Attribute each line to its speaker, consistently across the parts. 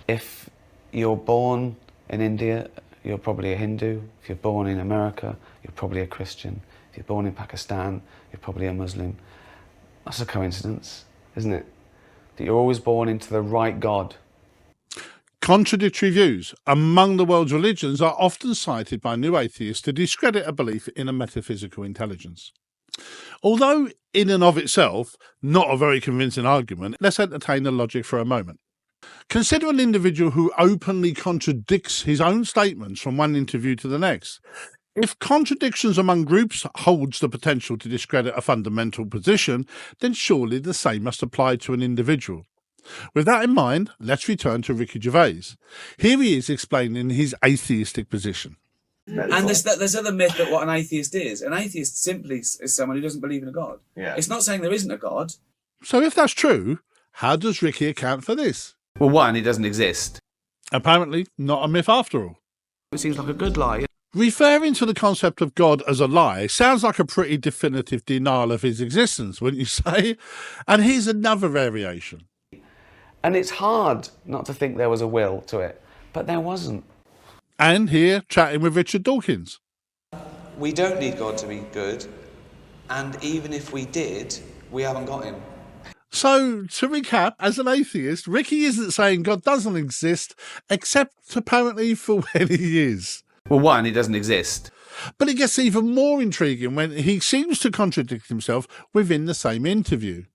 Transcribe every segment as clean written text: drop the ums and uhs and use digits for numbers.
Speaker 1: If you're born in India, you're probably a Hindu. If you're born in America, you're probably a Christian. If you're born in Pakistan, you're probably a Muslim. That's a coincidence, isn't it? That you're always born into the right God.
Speaker 2: Contradictory views among the world's religions are often cited by new atheists to discredit a belief in a metaphysical intelligence. Although in and of itself not a very convincing argument, let's entertain the logic for a moment. Consider an individual who openly contradicts his own statements from one interview to the next. If contradictions among groups holds the potential to discredit a fundamental position, then surely the same must apply to an individual. With that in mind, let's return to Ricky Gervais. Here he is explaining his atheistic position.
Speaker 3: And there's other myth that what an atheist is. An atheist simply is someone who doesn't believe in a God. Yeah. It's not saying there isn't a God.
Speaker 2: So if that's true, how does Ricky account for this?
Speaker 1: Well, one, it doesn't exist.
Speaker 2: Apparently not a myth after all.
Speaker 1: It seems like a good lie.
Speaker 2: Referring to the concept of God as a lie sounds like a pretty definitive denial of his existence, wouldn't you say? And here's another variation.
Speaker 1: And it's hard not to think there was a will to it, but there wasn't.
Speaker 2: And here, chatting with Richard Dawkins.
Speaker 4: We don't need God to be good, and even if we did, we haven't got him.
Speaker 2: So, to recap, as an atheist, Ricky isn't saying God doesn't exist, except apparently for when he is.
Speaker 1: Well, one, it doesn't exist.
Speaker 2: But it gets even more intriguing when he seems to contradict himself within the same interview.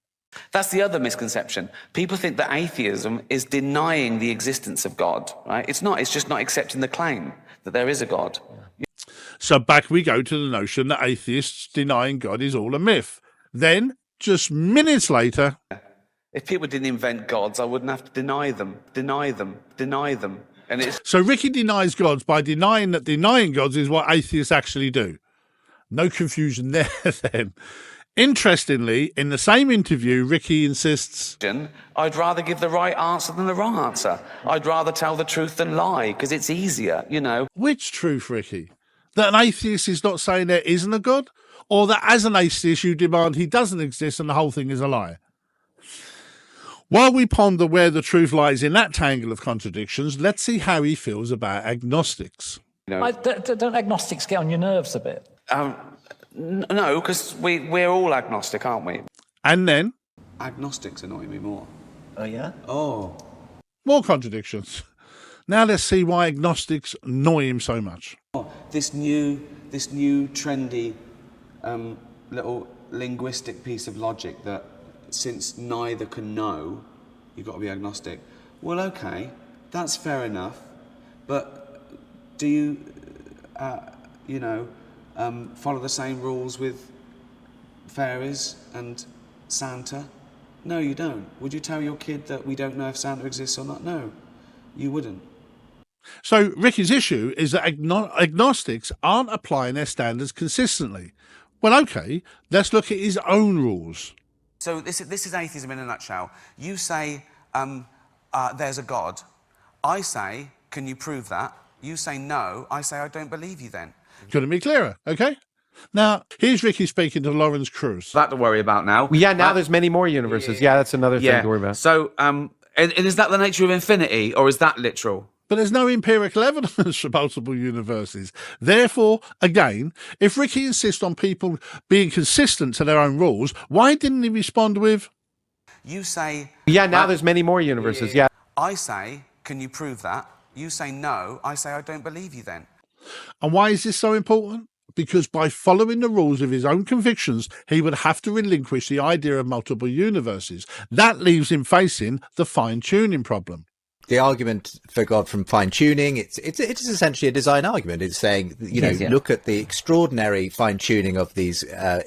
Speaker 5: That's the other misconception. People think that atheism is denying the existence of God, right? It's not. It's just not accepting the claim that there is a God.
Speaker 2: So back we go to the notion that atheists denying God is all a myth. Then, just minutes later...
Speaker 5: If people didn't invent gods, I wouldn't have to deny them. And it's...
Speaker 2: So Ricky denies gods by denying that denying gods is what atheists actually do. No confusion there then. Interestingly, in the same interview, Ricky insists...
Speaker 5: I'd rather give the right answer than the wrong answer. I'd rather tell the truth than lie, because it's easier, you know.
Speaker 2: Which truth, Ricky? That an atheist is not saying there isn't a God? Or that as an atheist you demand he doesn't exist and the whole thing is a lie? While we ponder where the truth lies in that tangle of contradictions, let's see how he feels about agnostics.
Speaker 5: You know,
Speaker 6: don't agnostics get on your nerves a bit?
Speaker 5: No, because we're all agnostic, aren't we?
Speaker 2: And then...
Speaker 4: Agnostics annoy me more.
Speaker 6: Oh, yeah?
Speaker 4: Oh.
Speaker 2: More contradictions. Now let's see why agnostics annoy him so much.
Speaker 4: This new trendy little linguistic piece of logic that since neither can know, you've got to be agnostic. Well, okay, that's fair enough, but do you, follow the same rules with fairies and Santa? No, you don't. Would you tell your kid that we don't know if Santa exists or not? No, you wouldn't.
Speaker 2: So Ricky's issue is that agnostics aren't applying their standards consistently. Well, okay, let's look at his own rules.
Speaker 4: So this is atheism in a nutshell. You say there's a God. I say, can you prove that? You say no. I say I don't believe you then.
Speaker 2: Couldn't be clearer, okay? Now, here's Ricky speaking to Lawrence Cruz.
Speaker 1: That to worry about now.
Speaker 7: Well, yeah, now there's many more universes. Yeah, that's another thing to worry about.
Speaker 1: So, and is that the nature of infinity, or is that literal?
Speaker 2: But there's no empirical evidence for multiple universes. Therefore, again, if Ricky insists on people being consistent to their own rules, why didn't he respond with...
Speaker 4: You say...
Speaker 7: Yeah, now there's many more universes. Yeah.
Speaker 4: I say, can you prove that? You say no. I say I don't believe you then.
Speaker 2: And why is this so important? Because by following the rules of his own convictions, he would have to relinquish the idea of multiple universes. That leaves him facing the fine-tuning problem.
Speaker 8: The argument for God from fine-tuning, it's essentially a design argument. It's saying, look at the extraordinary fine-tuning of these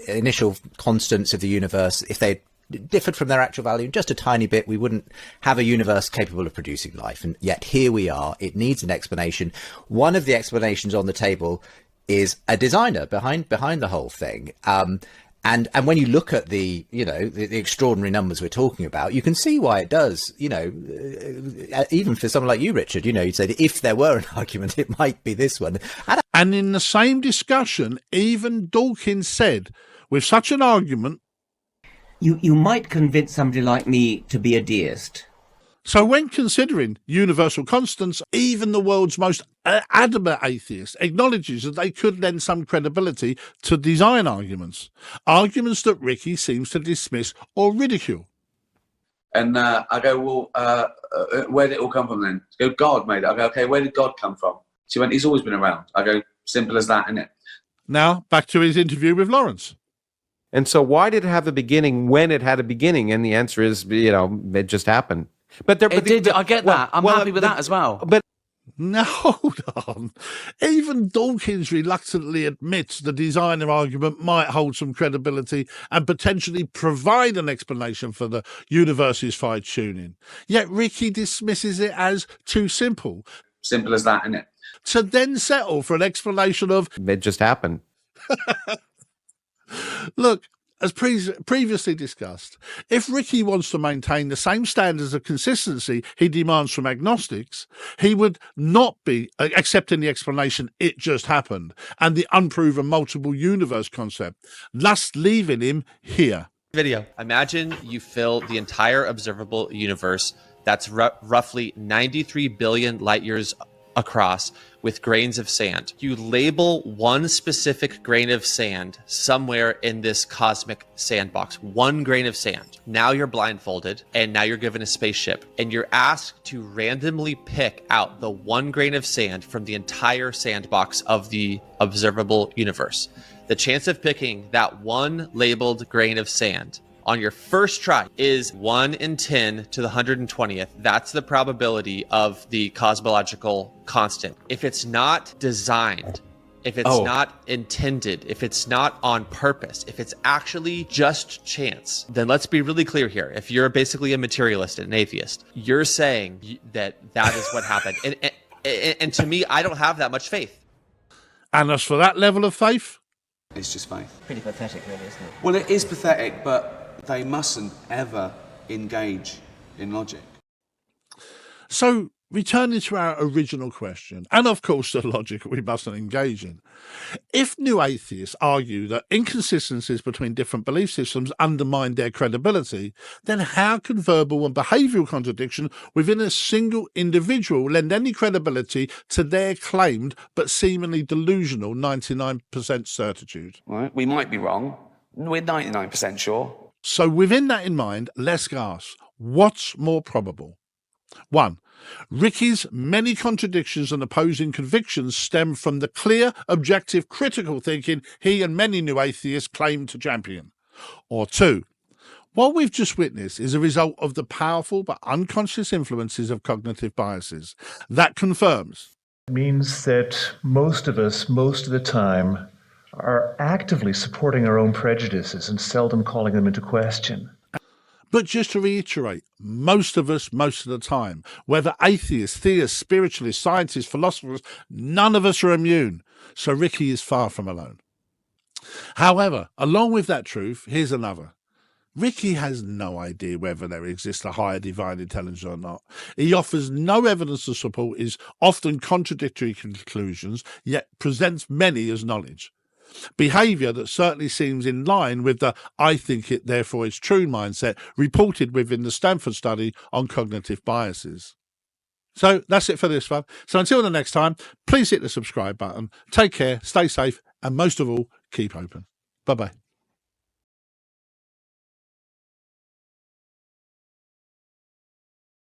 Speaker 8: initial constants of the universe. If they differed from their actual value just a tiny bit, we wouldn't have a universe capable of producing life. And yet here we are. It needs an explanation. One of the explanations on the table is a designer behind the whole thing. And when you look at the extraordinary numbers we're talking about, you can see why it does, even for someone like you, Richard, you'd say that if there were an argument, it might be this one.
Speaker 2: And in the same discussion, even Dawkins said, with such an argument...
Speaker 9: You might convince somebody like me to be a deist.
Speaker 2: So when considering universal constants, even the world's most adamant atheist acknowledges that they could lend some credibility to design arguments that Ricky seems to dismiss or ridicule.
Speaker 3: And I go, well, where did it all come from then? Go, God made it. I go, okay, where did God come from? She went, he's always been around. I go, simple as that, innit?
Speaker 2: Now, back to his interview with Lawrence.
Speaker 7: And so why did it have a beginning when it had a beginning? And the answer is, it just happened. But
Speaker 5: it did. I get that. I'm happy with that as well.
Speaker 7: But
Speaker 2: now, hold on. Even Dawkins reluctantly admits the designer argument might hold some credibility and potentially provide an explanation for the universe's fine-tuning. Yet Ricky dismisses it as too simple.
Speaker 3: Simple as that, innit?
Speaker 2: To then settle for an explanation of...
Speaker 7: it just happened.
Speaker 2: Look, as previously discussed, if Ricky wants to maintain the same standards of consistency he demands from agnostics, he would not be accepting the explanation "it just happened" and the unproven multiple universe concept, thus leaving him here.
Speaker 9: Video. Imagine you fill the entire observable universe that's roughly 93 billion light years across with grains of sand. You label one specific grain of sand somewhere in this cosmic sandbox, one grain of sand. Now you're blindfolded and now you're given a spaceship and you're asked to randomly pick out the one grain of sand from the entire sandbox of the observable universe. The chance of picking that one labeled grain of sand on your first try is 1 in 10 to the 120th. That's the probability of the cosmological constant. If it's not designed, if it's not intended, if it's not on purpose, if it's actually just chance, then let's be really clear here. If you're basically a materialist and an atheist, you're saying that is what happened. And to me, I don't have that much faith.
Speaker 2: And as for that level of faith,
Speaker 1: it's just faith.
Speaker 6: Pretty pathetic, really, isn't it?
Speaker 1: Well, it is pathetic, but they mustn't ever engage in logic.
Speaker 2: So, returning to our original question, and of course the logic we mustn't engage in, if new atheists argue that inconsistencies between different belief systems undermine their credibility, then how can verbal and behavioural contradiction within a single individual lend any credibility to their claimed but seemingly delusional 99% certitude?
Speaker 5: Right. We might be wrong. We're 99% sure.
Speaker 2: So within that in mind, let's ask, what's more probable? 1. Ricky's many contradictions and opposing convictions stem from the clear, objective, critical thinking he and many new atheists claim to champion. Or 2. What we've just witnessed is a result of the powerful but unconscious influences of cognitive biases. That confirms.
Speaker 10: It means that most of us, most of the time, are actively supporting our own prejudices and seldom calling them into question.
Speaker 2: But just to reiterate, most of us, most of the time, whether atheists, theists, spiritualists, scientists, philosophers, none of us are immune. So Ricky is far from alone. However, along with that truth, here's another. Ricky has no idea whether there exists a higher divine intelligence or not. He offers no evidence to support his often contradictory conclusions, yet presents many as knowledge. Behaviour that certainly seems in line with the "I think it, therefore it's true" mindset reported within the Stanford study on cognitive biases. So that's it for this one. So until the next time, please hit the subscribe button. Take care, stay safe, and most of all, keep open. Bye-bye.